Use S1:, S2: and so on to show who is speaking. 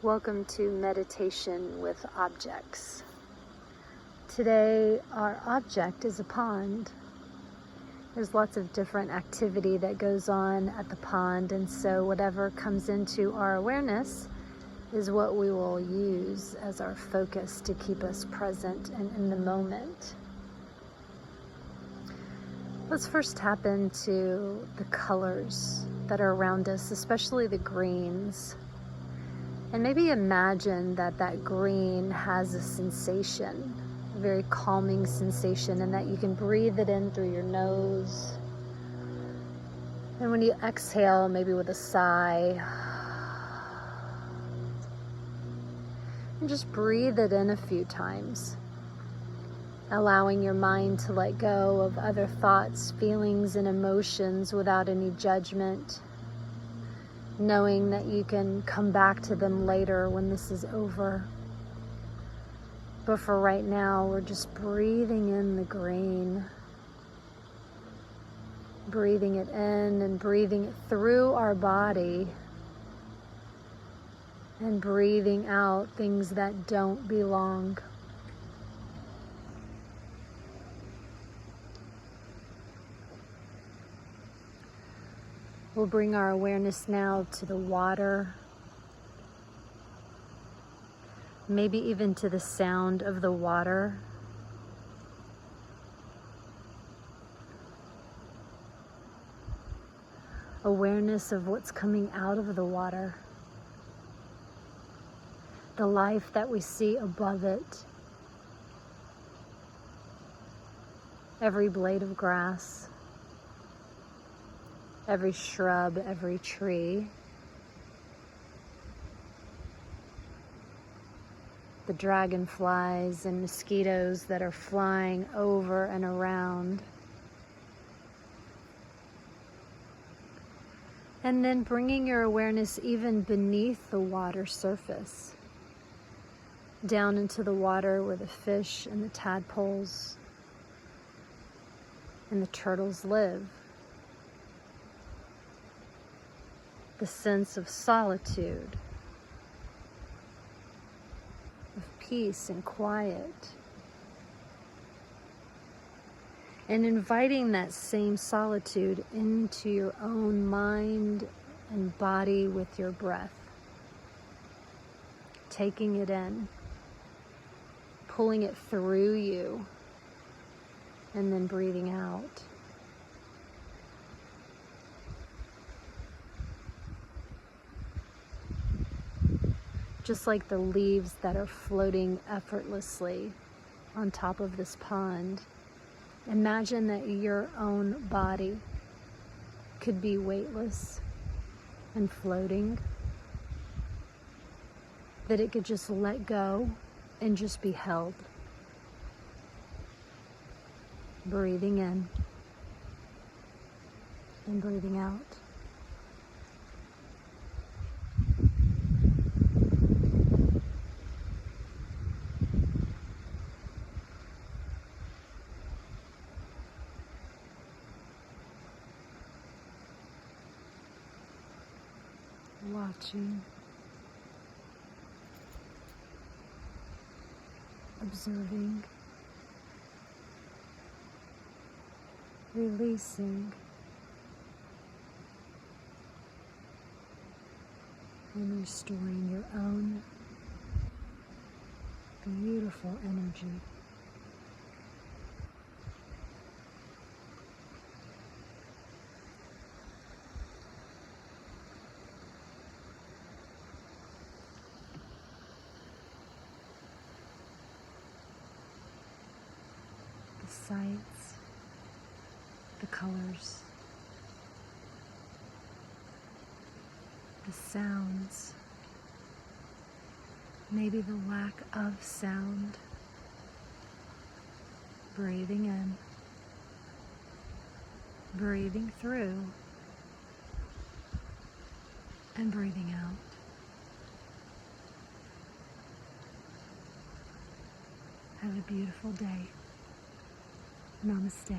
S1: Welcome to Meditation with Objects. Today our object is a pond. There's lots of different activity that goes on at the pond, and so whatever comes into our awareness is what we will use as our focus to keep us present and in the moment. Let's first tap into the colors that are around us, especially the greens. And maybe imagine that green has a sensation, a very calming sensation, and that you can breathe it in through your nose. And when you exhale, maybe with a sigh, and just breathe it in a few times, allowing your mind to let go of other thoughts, feelings, and emotions without any judgment, knowing that you can come back to them later when this is over. But for right now, we're just breathing in the green, breathing it in and breathing it through our body, and breathing out things that don't belong. We'll bring our awareness now to the water, maybe even to the sound of the water. Awareness of what's coming out of the water, the life that we see above it, every blade of grass, every shrub, every tree, the dragonflies and mosquitoes that are flying over and around. And then bringing your awareness even beneath the water surface, down into the water where the fish and the tadpoles and the turtles live. The sense of solitude, of peace and quiet, and inviting that same solitude into your own mind and body with your breath, taking it in, pulling it through you, and then breathing out. Just like the leaves that are floating effortlessly on top of this pond, imagine that your own body could be weightless and floating, that it could just let go and just be held. Breathing in and breathing out. Watching, observing, releasing, and restoring your own beautiful energy. The sights, the colors, the sounds, maybe the lack of sound. Breathing in, breathing through, and breathing out. Have a beautiful day. Namaste.